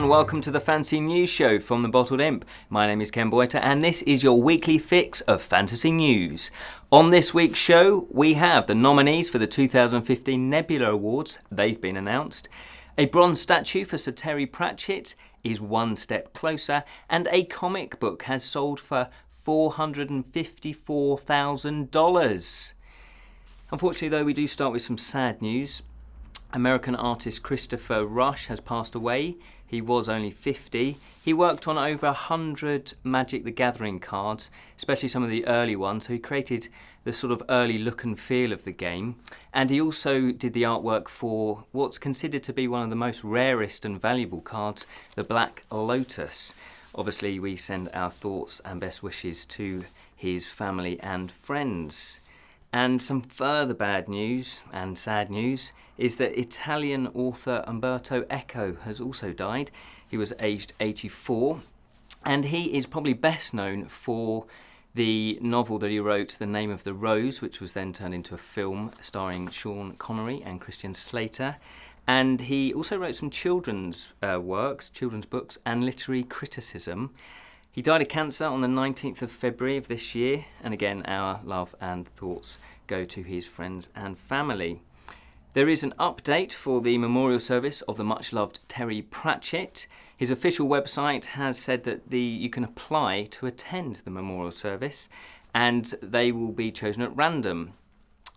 and welcome to the Fantasy News Show from the Bottled Imp. My name is Ken Boyter and this is your weekly fix of fantasy news. On this week's show, we have the nominees for the 2015 Nebula Awards. They've been announced. A bronze statue for Sir Terry Pratchett is one step closer, and a comic book has sold for $454,000. Unfortunately, though, we do start with some sad news. American artist Christopher Rush has passed away. He was only 50. He worked on over 100 Magic the Gathering cards, especially some of the early ones, so he created the sort of early look and feel of the game. And he also did the artwork for what's considered to be one of the most rarest and valuable cards, the Black Lotus. Obviously, we send our thoughts and best wishes to his family and friends. And some further bad news and sad news is that Italian author Umberto Eco has also died. He was aged 84, and he is probably best known for the novel that he wrote, The Name of the Rose, which was then turned into a film starring Sean Connery and Christian Slater. And he also wrote some children's books, and literary criticism. He died of cancer on the 19th of February of this year, and again, our love and thoughts go to his friends and family. There is an update for the memorial service of the much-loved Terry Pratchett. His official website has said that you can apply to attend the memorial service, and they will be chosen at random.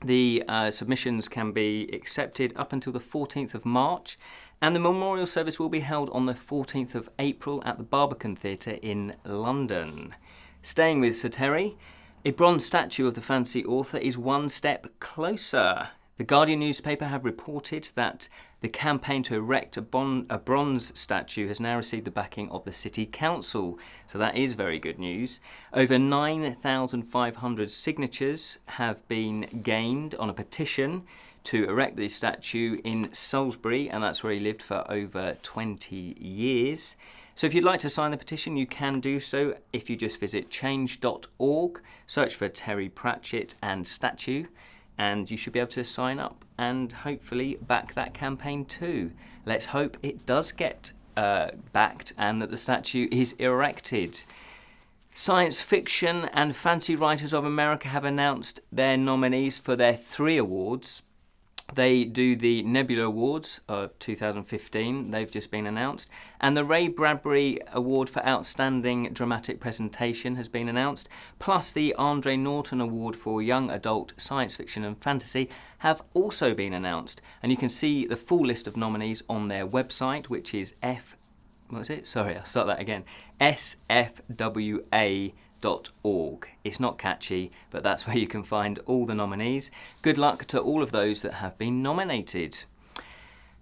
The submissions can be accepted up until the 14th of March, and the memorial service will be held on the 14th of April at the Barbican Theatre in London. Staying with Sir Terry, a bronze statue of the fantasy author is one step closer. The Guardian newspaper have reported that the campaign to erect a bronze statue has now received the backing of the City Council, so that is very good news. Over 9,500 signatures have been gained on a petition to erect the statue in Salisbury, and that's where he lived for over 20 years. So if you'd like to sign the petition, you can do so if you just visit change.org, search for Terry Pratchett and statue, and you should be able to sign up and hopefully back that campaign too. Let's hope it does get backed and that the statue is erected. Science fiction and fantasy writers of America have announced their nominees for their 3 awards. They do the Nebula Awards of 2015, they've just been announced, and the Ray Bradbury Award for Outstanding Dramatic Presentation has been announced, plus the Andre Norton Award for Young Adult Science Fiction and Fantasy have also been announced, and you can see the full list of nominees on their website, which is sfwa.org. It's not catchy, but that's where you can find all the nominees. Good luck to all of those that have been nominated.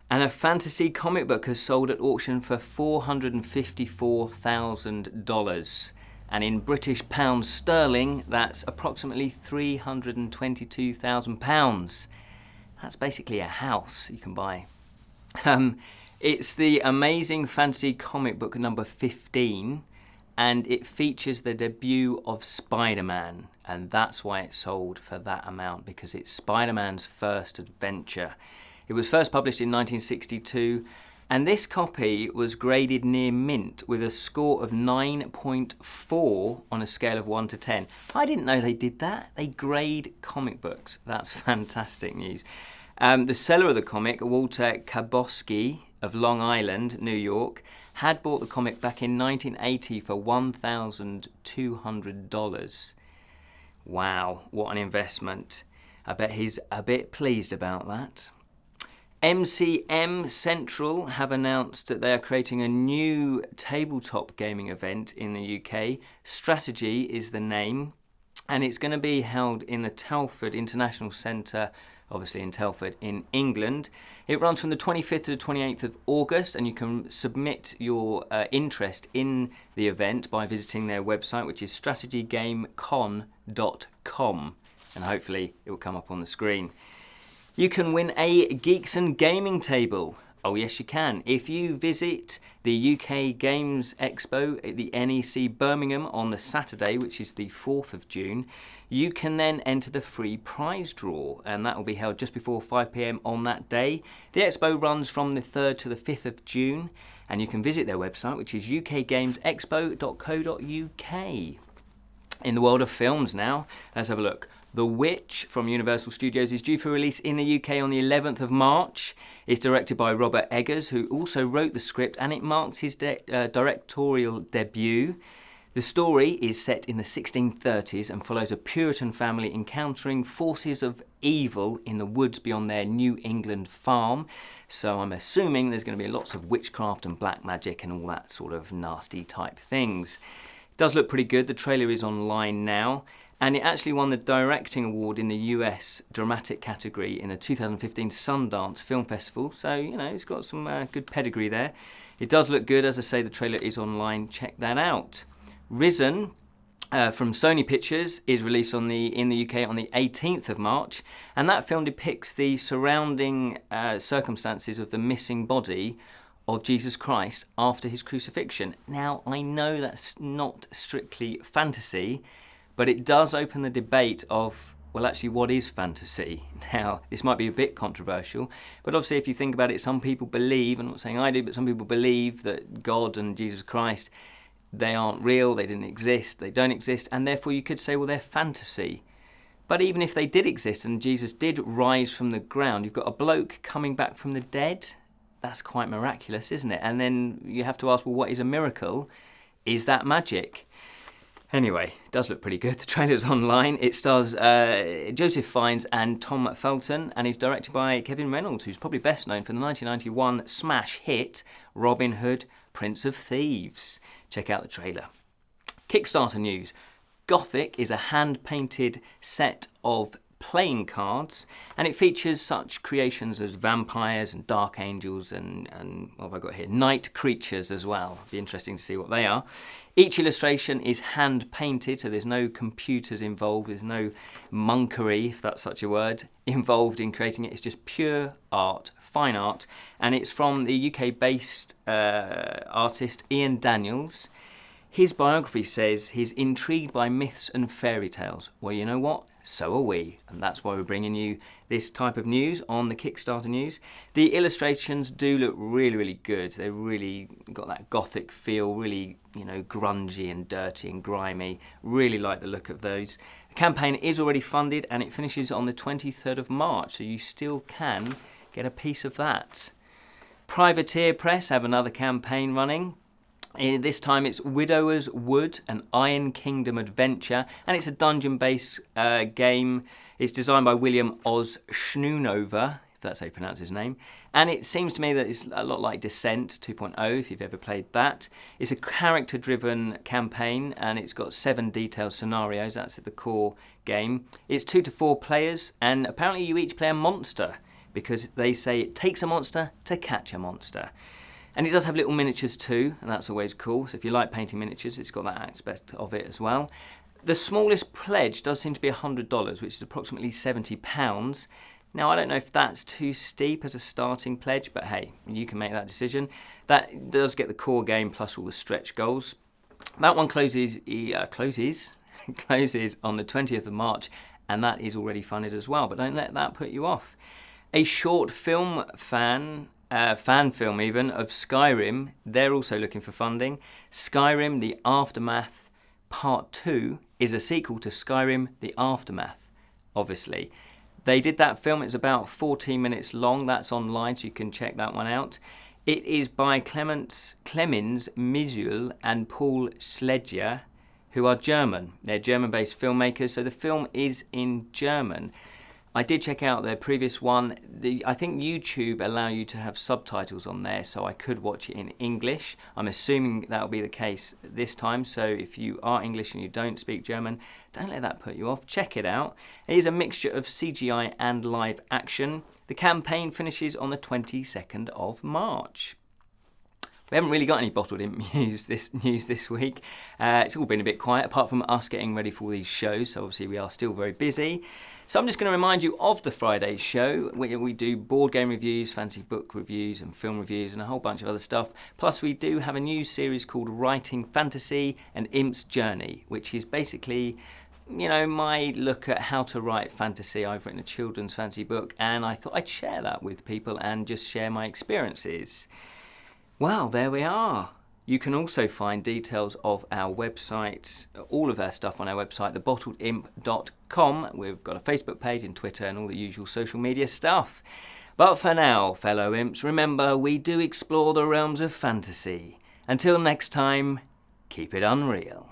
And a fantasy comic book has sold at auction for $454,000. And in British pounds sterling, that's approximately £322,000. That's basically a house you can buy. It's the Amazing Fantasy Comic Book number 15. And it features the debut of Spider-Man, and that's why it sold for that amount, because it's Spider-Man's first adventure. It was first published in 1962, and this copy was graded near mint with a score of 9.4 on a scale of 1 to 10. I didn't know they did that. They grade comic books. That's fantastic news. The seller of the comic, Walter Kabowski of Long Island, New York, had bought the comic back in 1980 for $1,200. Wow, what an investment. I bet he's a bit pleased about that. MCM Central have announced that they are creating a new tabletop gaming event in the UK. Strategy is the name, and it's going to be held in the Telford International Centre, obviously in Telford in England. It runs from the 25th to the 28th of August, and you can submit your interest in the event by visiting their website, which is strategygamecon.com, and hopefully it will come up on the screen. You can win a Geeks and Gaming table. Oh yes, you can. If you visit the UK Games Expo at the NEC Birmingham on the Saturday, which is the 4th of June, you can then enter the free prize draw, and that will be held just before 5 p.m. on that day. The expo runs from the 3rd to the 5th of June, and you can visit their website, which is ukgamesexpo.co.uk. In the world of films now, let's have a look. The Witch from Universal Studios is due for release in the UK on the 11th of March. It's directed by Robert Eggers, who also wrote the script, and it marks his directorial debut. The story is set in the 1630s and follows a Puritan family encountering forces of evil in the woods beyond their New England farm. So I'm assuming there's going to be lots of witchcraft and black magic and all that sort of nasty type things. It does look pretty good. The trailer is online now. And it actually won the Directing Award in the US Dramatic category in the 2015 Sundance Film Festival. So, you know, it's got some good pedigree there. It does look good. As I say, the trailer is online. Check that out. Risen from Sony Pictures is released in the UK on the 18th of March. And that film depicts the surrounding circumstances of the missing body of Jesus Christ after his crucifixion. Now, I know that's not strictly fantasy, but it does open the debate of, well, actually, what is fantasy? Now, this might be a bit controversial, but obviously if you think about it, some people believe, I'm not saying I do, but some people believe that God and Jesus Christ, they aren't real, they didn't exist, they don't exist, and therefore you could say, well, they're fantasy. But even if they did exist and Jesus did rise from the ground, you've got a bloke coming back from the dead. That's quite miraculous, isn't it? And then you have to ask, well, what is a miracle? Is that magic? Anyway, it does look pretty good. The trailer's online. It stars Joseph Fiennes and Tom Felton, and is directed by Kevin Reynolds, who's probably best known for the 1991 smash hit Robin Hood, Prince of Thieves. Check out the trailer. Kickstarter news. Gothic is a hand-painted set of playing cards, and it features such creations as vampires and dark angels and what have I got here? Night creatures as well. Be interesting to see what they are. Each illustration is hand painted, so there's no computers involved, there's no monkery, if that's such a word, involved in creating it. It's just pure art, fine art, and it's from the UK-based artist Ian Daniels. His biography says he's intrigued by myths and fairy tales. Well, you know what? So are we, and that's why we're bringing you this type of news on the Kickstarter news. The illustrations do look really, really good. They've really got that gothic feel, really, you know, grungy and dirty and grimy. Really like the look of those. The campaign is already funded and it finishes on the 23rd of March, so you still can get a piece of that. Privateer Press have another campaign running. This time it's Widower's Wood, an Iron Kingdom adventure, and it's a dungeon-based game. It's designed by William Oz Schnoonover, if that's how you pronounce his name, and it seems to me that it's a lot like Descent 2.0, if you've ever played that. It's a character-driven campaign, and it's got 7 detailed scenarios. That's at the core game. It's 2 to 4 players, and apparently you each play a monster, because they say it takes a monster to catch a monster. And it does have little miniatures too, and that's always cool. So if you like painting miniatures, it's got that aspect of it as well. The smallest pledge does seem to be $100, which is approximately £70. Now, I don't know if that's too steep as a starting pledge, but hey, you can make that decision. That does get the core game plus all the stretch goals. That one closes on the 20th of March, and that is already funded as well, but don't let that put you off. A short film fan film even, of Skyrim, they're also looking for funding. Skyrim The Aftermath Part 2 is a sequel to Skyrim The Aftermath, obviously. They did that film, it's about 14 minutes long, that's online so you can check that one out. It is by Clemens Mizul and Paul Sledger, who are German. They're German-based filmmakers, so the film is in German. I did check out their previous one. I think YouTube allow you to have subtitles on there, so I could watch it in English. I'm assuming that will be the case this time, so if you are English and you don't speak German, don't let that put you off. Check it out. It is a mixture of CGI and live action. The campaign finishes on the 22nd of March. We haven't really got any Bottled Imp news this week. It's all been a bit quiet, apart from us getting ready for all these shows, so obviously we are still very busy. So I'm just going to remind you of the Friday show. We do board game reviews, fancy book reviews and film reviews and a whole bunch of other stuff. Plus we do have a new series called Writing Fantasy and Imp's Journey, which is basically, my look at how to write fantasy. I've written a children's fantasy book and I thought I'd share that with people and just share my experiences. Well, there we are. You can also find details of our website, all of our stuff on our website, thebottledimp.com. We've got a Facebook page and Twitter and all the usual social media stuff. But for now, fellow imps, remember we do explore the realms of fantasy. Until next time, keep it unreal.